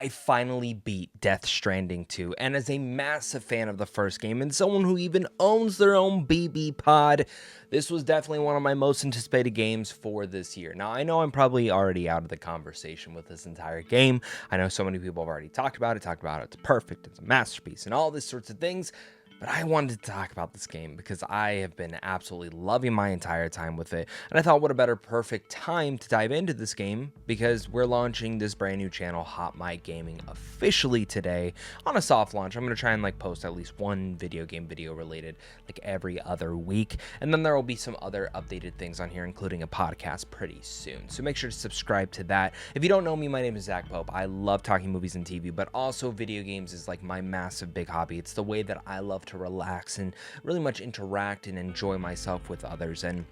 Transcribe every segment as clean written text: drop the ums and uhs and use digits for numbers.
I finally beat Death Stranding 2, and as a massive fan of the first game and someone who even owns their own BB pod, this was definitely one of my most anticipated games for this year. Now, I know I'm probably already out of the conversation with this entire game. I know so many people have already talked about it, it's perfect, it's a masterpiece, and all these sorts of things. But I wanted to talk about this game because I have been absolutely loving my entire time with it. And I thought what a better perfect time to dive into this game because we're launching this brand new channel, Hot Mic Gaming, officially today on a soft launch. I'm going to try and post at least one video game video related every other week. And then there will be some other updated things on here, including a podcast pretty soon. So make sure to subscribe to that. If you don't know me, my name is Zach Pope. I love talking movies and TV, but also video games is my massive big hobby. It's the way that I love to relax and really much interact and enjoy myself with others. And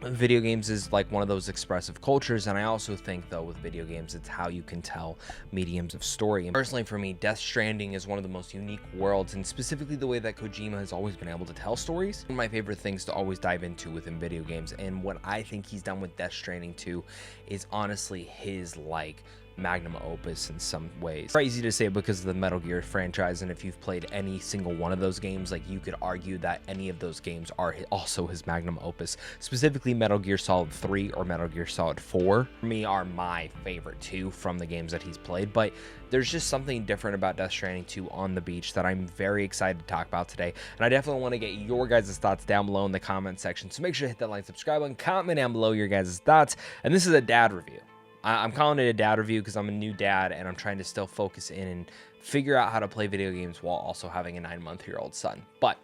video games is one of those expressive cultures, and I also think though with video games it's how you can tell mediums of story. And personally for me, Death Stranding is one of the most unique worlds, and specifically the way that Kojima has always been able to tell stories. One of my favorite things to always dive into within video games, and what I think he's done with Death Stranding 2 is honestly his magnum opus in some ways. It's crazy to say because of the Metal Gear franchise, and if you've played any single one of those games, you could argue that any of those games are also his magnum opus. Specifically Metal Gear Solid 3 or Metal Gear Solid 4 for me are my favorite two from the games that he's played, but there's just something different about Death Stranding 2 on the beach that I'm very excited to talk about today, and I definitely want to get your guys' thoughts down below in the comment section, so make sure to hit that like, subscribe button, comment down below your guys' thoughts. And this is a dad review. I'm calling it a dad review because I'm a new dad and I'm trying to still focus in and figure out how to play video games while also having a 9-month-old son. But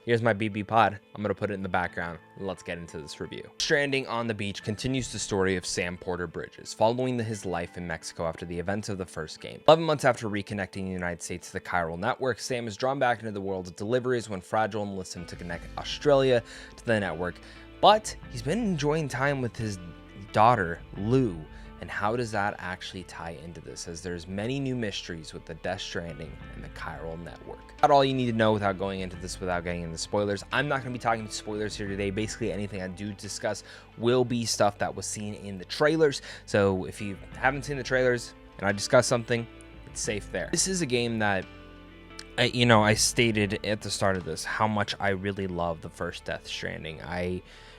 here's my BB pod. I'm going to put it in the background. Let's get into this review. Stranding on the Beach continues the story of Sam Porter Bridges, following his life in Mexico after the events of the first game. 11 months after reconnecting the United States to the chiral network, Sam is drawn back into the world of deliveries when Fragile enlists him to connect Australia to the network. But he's been enjoying time with his daughter, Lou. And how does that actually tie into this, as there's many new mysteries with the Death Stranding and the chiral network. That's all you need to know without going into this, without getting into spoilers. I'm not going to be talking spoilers here today. Basically anything I do discuss will be stuff that was seen in the trailers. So if you haven't seen the trailers and I discuss something, it's safe there. This is a game that I stated at the start of this how much I really love the first Death Stranding.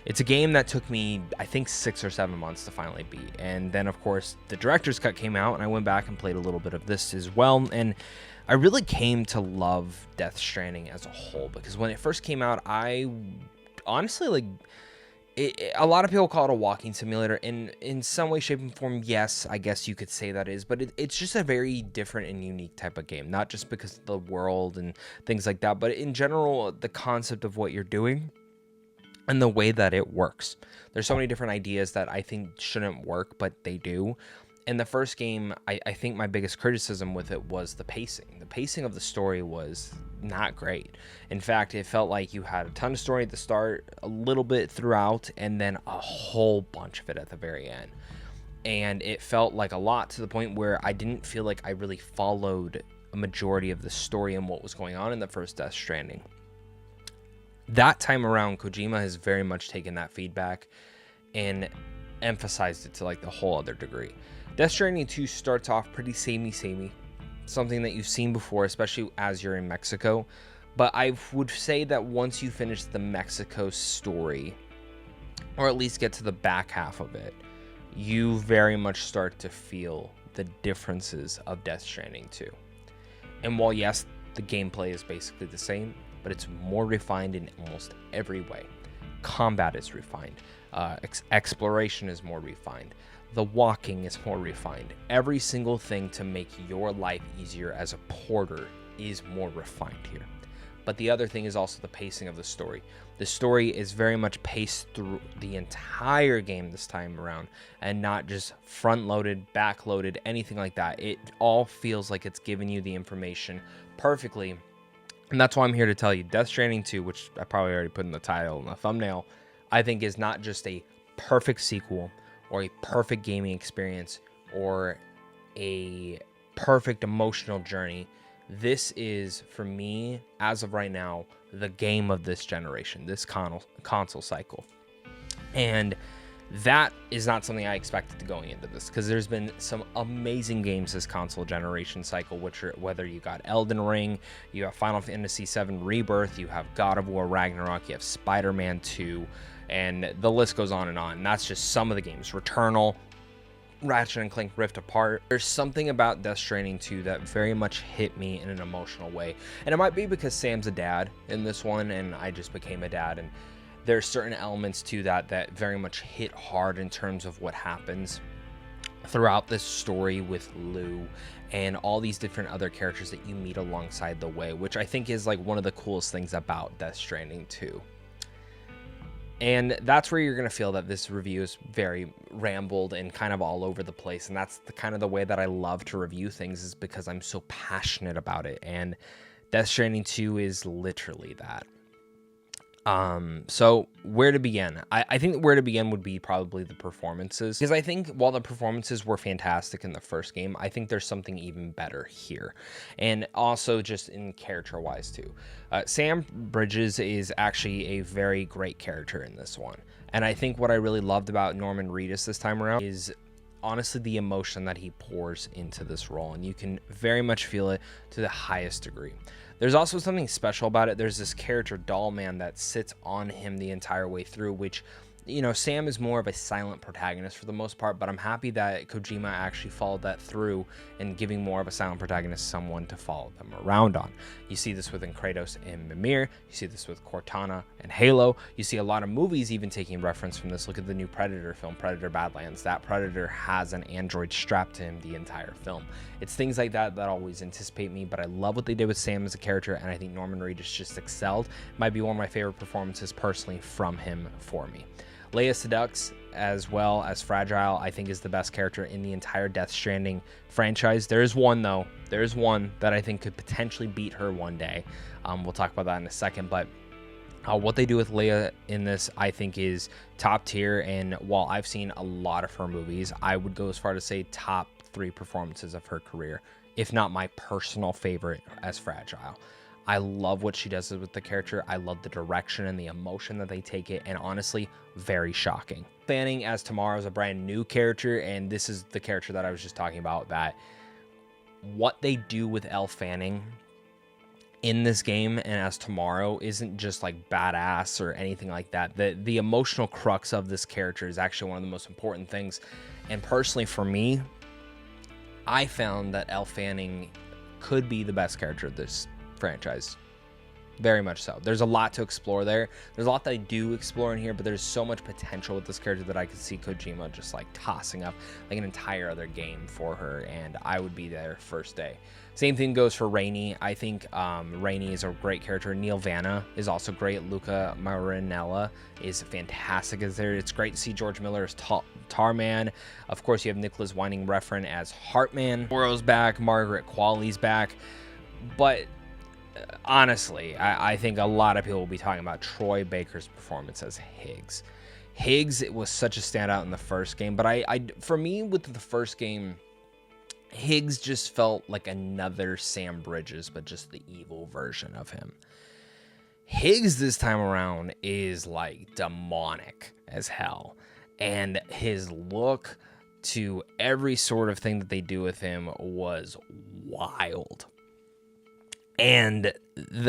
It's a game that took me, I think, 6 or 7 months to finally beat. And then, of course, the director's cut came out, and I went back and played a little bit of this as well. And I really came to love Death Stranding as a whole, because when it first came out, I honestly, a lot of people call it a walking simulator. And in some way, shape, and form, yes, I guess you could say that is. But it's just a very different and unique type of game. Not just because of the world and things like that, but in general, the concept of what you're doing and the way that it works. There's so many different ideas that I think shouldn't work, but they do. In the first game, I think my biggest criticism with it was the pacing. The pacing of the story was not great. In fact, it felt like you had a ton of story at the start, a little bit throughout, and then a whole bunch of it at the very end. And it felt like a lot, to the point where I didn't feel like I really followed a majority of the story and what was going on in the first Death Stranding. That time around, Kojima has very much taken that feedback and emphasized it to the whole other degree. Death Stranding 2 starts off pretty samey, something that you've seen before, especially as you're in Mexico. But I would say that once you finish the Mexico story, or at least get to the back half of it, you very much start to feel the differences of Death Stranding 2. And while yes, the gameplay is basically the same, but it's more refined in almost every way. Combat is refined. Exploration is more refined. The walking is more refined. Every single thing to make your life easier as a porter is more refined here. But the other thing is also the pacing of the story. The story is very much paced through the entire game this time around, and not just front-loaded, back-loaded, anything like that. It all feels like it's giving you the information perfectly. And that's why I'm here to tell you, Death Stranding 2, which I probably already put in the title and the thumbnail, I think is not just a perfect sequel or a perfect gaming experience or a perfect emotional journey. This is, for me, as of right now, the game of this generation, this console cycle. And That is not something I expected going into this, because there's been some amazing games this console generation cycle, which are, whether you got Elden Ring, you have Final Fantasy VII Rebirth, you have God of War Ragnarok, you have Spider-Man 2, and the list goes on, and that's just some of the games. Returnal, Ratchet and Clank Rift Apart. There's something about Death Stranding 2 that very much hit me in an emotional way, and it might be because Sam's a dad in this one, and I just became a dad, and there's certain elements to that that very much hit hard in terms of what happens throughout this story with Lou and all these different other characters that you meet alongside the way, which I think is like one of the coolest things about Death Stranding 2. And that's where you're going to feel that this review is very rambled and kind of all over the place. And that's the kind of the way that I love to review things, is because I'm so passionate about it. And Death Stranding 2 is literally that. So where to begin? I think where to begin would be probably the performances, because I think while the performances were fantastic in the first game, I think there's something even better here, and also just in character wise too. Sam Bridges is actually a very great character in this one, and I think what I really loved about Norman Reedus this time around is honestly the emotion that he pours into this role, and you can very much feel it to the highest degree. There's also something special about it. There's this character, Dollman, that sits on him the entire way through, which, you know, Sam is more of a silent protagonist for the most part, but I'm happy that Kojima actually followed that through and giving more of a silent protagonist someone to follow them around on. You see this within Kratos and Mimir. You see this with Cortana and Halo. You see a lot of movies even taking reference from this. Look at the new Predator film, Predator Badlands. That Predator has an android strapped to him the entire film. It's things like that that always anticipate me, but I love what they did with Sam as a character, and I think Norman Reedus just excelled. Might be one of my favorite performances personally from him for me. Leia Sedux, as well as Fragile, I think is the best character in the entire Death Stranding franchise. There is one, though. There is one that I think could potentially beat her one day. We'll talk about that in a second, but what they do with Leia in this, I think, is top tier, and while I've seen a lot of her movies, I would go as far to say top 3 performances of her career, if not my personal favorite as Fragile. I love what she does with the character. I love the direction and the emotion that they take it, and honestly, very shocking. Fanning as Tomorrow is a brand new character, and this is the character that I was just talking about, that what they do with Elle Fanning in this game and as Tomorrow isn't just like badass or anything like that. The emotional crux of this character is actually one of the most important things, and personally for me, I found that Elle Fanning could be the best character of this franchise. Very much so. There's a lot to explore there. There's a lot that I do explore in here, but there's so much potential with this character that I could see Kojima just like tossing up like an entire other game for her, and I would be there first day. Same thing goes for Rainey. I think Rainey is a great character. Neil Vanna is also great. Luca Marinella is fantastic as there. It's great to see George Miller as Tarman. Of course, you have Nicholas Winding Refn as Heartman. Oro's back. Margaret Qualley's back. But honestly, I think a lot of people will be talking about Troy Baker's performance as Higgs. Higgs, it was such a standout in the first game, but for me, with the first game, Higgs just felt like another Sam Bridges, but just the evil version of him. Higgs this time around is like demonic as hell, and his look to every sort of thing that they do with him was wild. And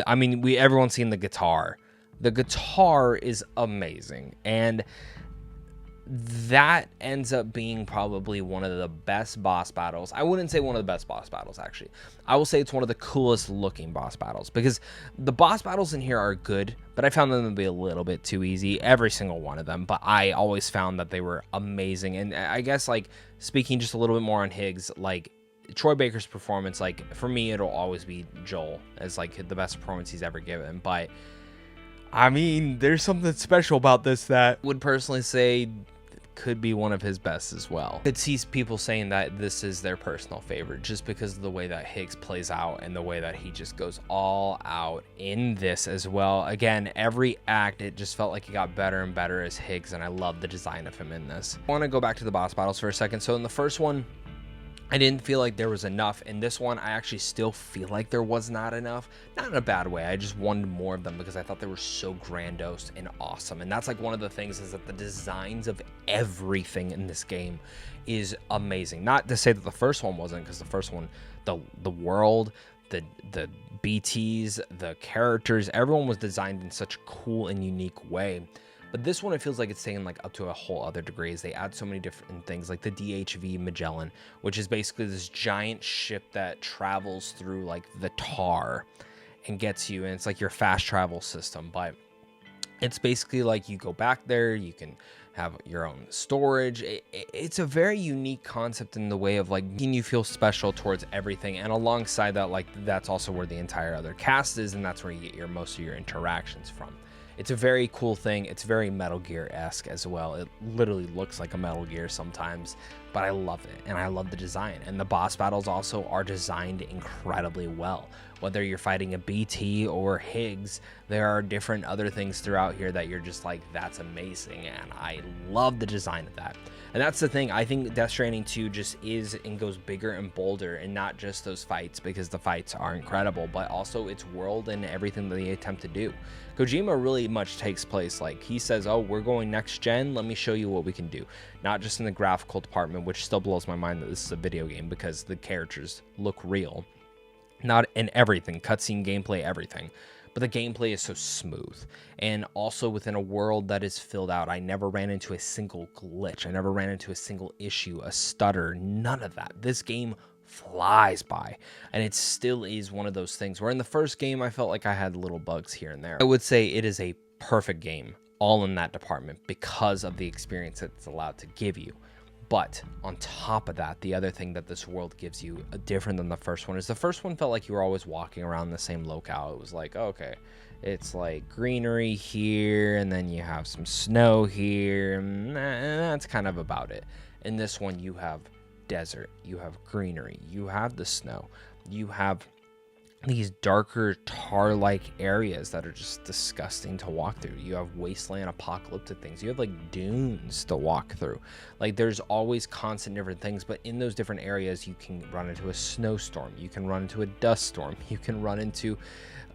I mean, everyone's seen the guitar. The guitar is amazing, and that ends up being probably one of the best boss battles. I wouldn't say one of the best boss battles, actually. I will say it's one of the coolest looking boss battles, because the boss battles in here are good, but I found them to be a little bit too easy, every single one of them, but I always found that they were amazing. And I guess, like, speaking just a little bit more on Higgs, like, Troy Baker's performance, like, for me, it'll always be Joel as, like, the best performance he's ever given. But, I mean, there's something special about this that would personally say could be one of his best as well. Could see people saying that this is their personal favorite just because of the way that Higgs plays out and the way that he just goes all out in this as well. Again, every act, it just felt like it got better and better as Higgs, and I love the design of him in this. I want to go back to the boss battles for a second. So in the first one, I didn't feel like there was enough. In this one, I actually still feel like there was not enough. Not in a bad way. I just wanted more of them because I thought they were so grandiose and awesome. And that's like one of the things, is that the designs of everything in this game is amazing. Not to say that the first one wasn't, because the first one, the world, the BTs, the characters, everyone was designed in such a cool and unique way. But this one, it feels like it's taken like up to a whole other degree, as they add so many different things, like the DHV Magellan, which is basically this giant ship that travels through like the tar and gets you, and it's like your fast travel system. But it's basically like you go back there, you can have your own storage. It's a very unique concept in the way of like making you feel special towards everything. And alongside that, like that's also where the entire other cast is, and that's where you get most of your interactions from. It's a very cool thing. It's very Metal Gear-esque as well. It literally looks like a Metal Gear sometimes, but I love it, and I love the design. And the boss battles also are designed incredibly well. Whether you're fighting a BT or Higgs, there are different other things throughout here that you're just like, that's amazing, and I love the design of that. And that's the thing. I think Death Stranding 2 just is and goes bigger and bolder, and not just those fights, because the fights are incredible, but also its world and everything that they attempt to do. Kojima really much takes place, like he says, oh, we're going next gen, let me show you what we can do. Not just in the graphical department, which still blows my mind that this is a video game, because the characters look real. Not in everything, cutscene, gameplay, everything. But the gameplay is so smooth, and also within a world that is filled out. I never ran into a single glitch. I never ran into a single issue, a stutter, none of that. This game flies by, and it still is one of those things where in the first game I felt like I had little bugs here and there. I would say it is a perfect game, all in that department, because of the experience that it's allowed to give you. But on top of that, the other thing that this world gives you, different than the first one, is the first one felt like you were always walking around the same locale. It was like, okay, it's like greenery here, and then you have some snow here, and that's kind of about it. In this one, you have desert, you have greenery, you have the snow, you have these darker tar-like areas that are just disgusting to walk through. You have wasteland apocalyptic things. You have like dunes to walk through. Like there's always constant different things, but in those different areas you can run into a snowstorm, you can run into a dust storm, you can run into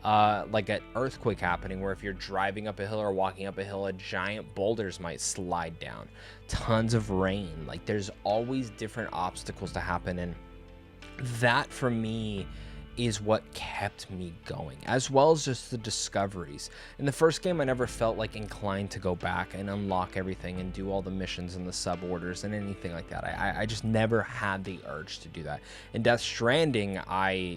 like an earthquake happening, where if you're driving up a hill or walking up a hill, a giant boulders might slide down. Tons of rain. Like there's always different obstacles to happen, and that for me is what kept me going, as well as just the discoveries. In the first game, I never felt like inclined to go back and unlock everything and do all the missions and the sub-orders and anything like that. I just never had the urge to do that. In Death Stranding,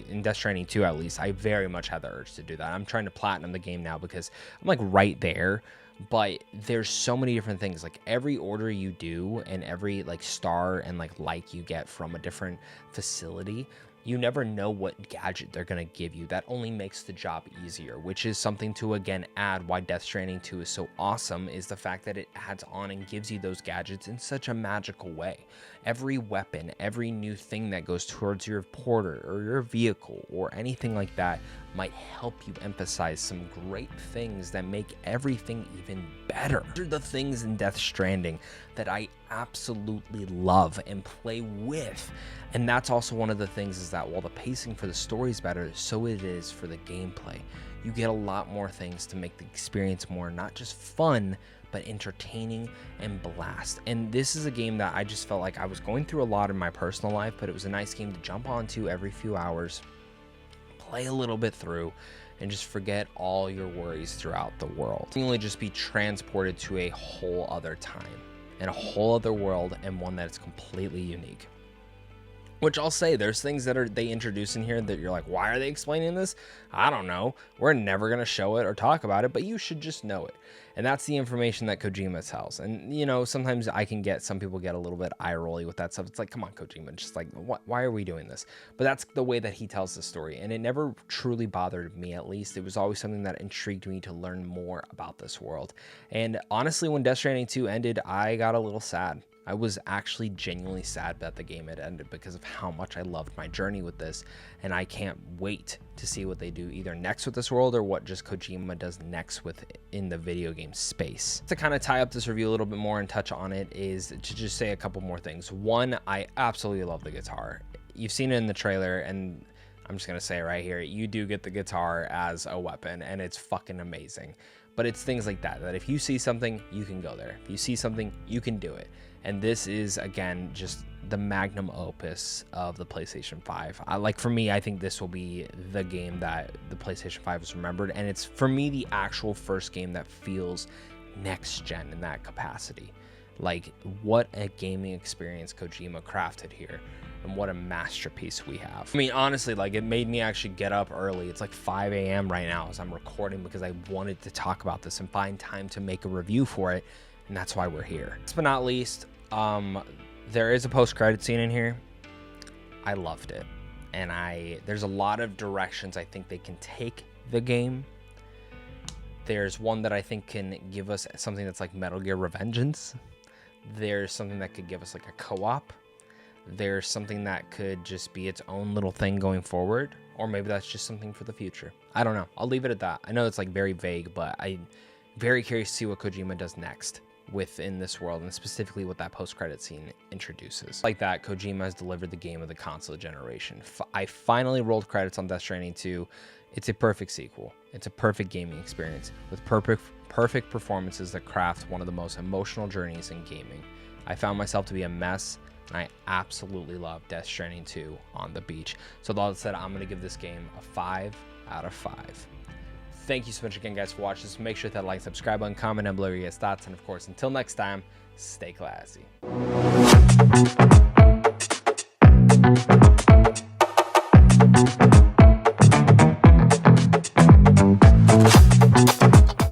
in Death Stranding 2 at least, I very much had the urge to do that. I'm trying to platinum the game now because I'm like right there. But there's so many different things, like every order you do and every like star and like you get from a different facility, you never know what gadget they're going to give you. That only makes the job easier, which is something to, again, add why Death Stranding 2 is so awesome, is the fact that it adds on and gives you those gadgets in such a magical way. Every weapon, every new thing that goes towards your porter or your vehicle or anything like that might help you emphasize some great things that make everything even better. These are the things in Death Stranding that I absolutely love and play with. And that's also one of the things, is that while the pacing for the story is better, so it is for the gameplay. You get a lot more things to make the experience more, not just fun, but entertaining and blast. And this is a game that I just felt like I was going through a lot in my personal life, but it was a nice game to jump onto every few hours, play a little bit through, and just forget all your worries throughout the world. Really just be transported to a whole other time and a whole other world, and one that is completely unique. Which I'll say, there's things that they introduce in here that you're like, why are they explaining this? I don't know. We're never going to show it or talk about it, but you should just know it. And that's the information that Kojima tells. And, you know, sometimes some people get a little bit eye-rolly with that stuff. It's like, come on, Kojima, just like, why are we doing this? But that's the way that he tells the story. And it never truly bothered me, at least. It was always something that intrigued me to learn more about this world. And honestly, when Death Stranding 2 ended, I got a little sad. I was actually genuinely sad that the game had ended, because of how much I loved my journey with this, and I can't wait to see what they do either next with this world, or what just Kojima does next in the video game space. To kind of tie up this review a little bit more and touch on it, is to just say a couple more things. One, I absolutely love the guitar. you've seen it in the trailer, and I'm just gonna say it right here, you do get the guitar as a weapon, and it's fucking amazing. But it's things like that, that if you see something, you can go there. If you see something, you can do it. And this is, again, just the magnum opus of the PlayStation 5. For me, I think this will be the game that the PlayStation 5 is remembered. And it's, for me, the actual first game that feels next gen in that capacity. Like, what a gaming experience Kojima crafted here. And what a masterpiece we have. I mean, honestly, like, it made me actually get up early. It's like 5 a.m. right now as I'm recording, because I wanted to talk about this and find time to make a review for it. And that's why we're here. Last but not least, there is a post-credit scene in here. I loved it. And there's a lot of directions I think they can take the game. There's one that I think can give us something that's like Metal Gear Revengeance. There's something that could give us like a co-op. There's something that could just be its own little thing going forward, or maybe that's just something for the future. I don't know. I'll leave it at that. I know it's like very vague, but I'm very curious to see what Kojima does next within this world, and specifically what that post-credit scene introduces. Like that, Kojima has delivered the game of the console generation. I finally rolled credits on Death Stranding 2. It's a perfect sequel. It's a perfect gaming experience with perfect performances that craft one of the most emotional journeys in gaming. I found myself to be a mess, and I absolutely love Death Stranding 2 on the beach. So with all that said, I'm going to give this game a 5 out of 5. Thank you so much again, guys, for watching this. Make sure to hit that like, subscribe button, comment down below your guys' thoughts, and of course, until next time, stay classy.